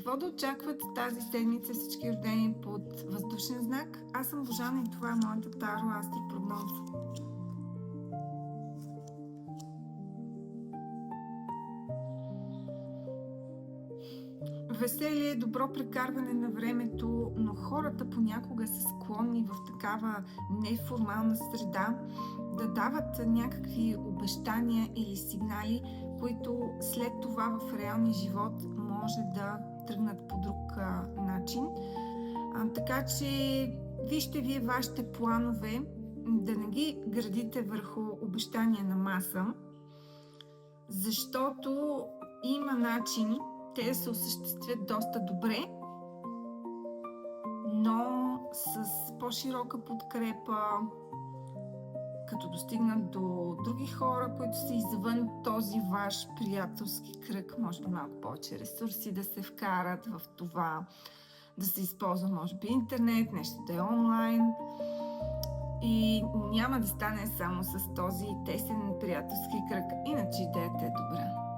Какво да очакват тази седмица всички родени под въздушен знак? Аз съм Божана и това е моята Таро астропрогноза. Веселие, добро прекарване на времето, но хората понякога са склонни в такава неформална среда да дават някакви обещания или сигнали, които след това в реалния живот може да тръгнат по друг начин. Така че вижте вие вашите планове, да не ги градите върху обещания на маса, защото има начин те да се осъществят доста добре, но с по-широка подкрепа, като достигнат до други хора, които са извън този ваш приятелски кръг, може би малко повече ресурси да се вкарат в това, да се използва може би интернет, нещо да е онлайн. И няма да стане само с този тесен приятелски кръг, иначе идеята е добра.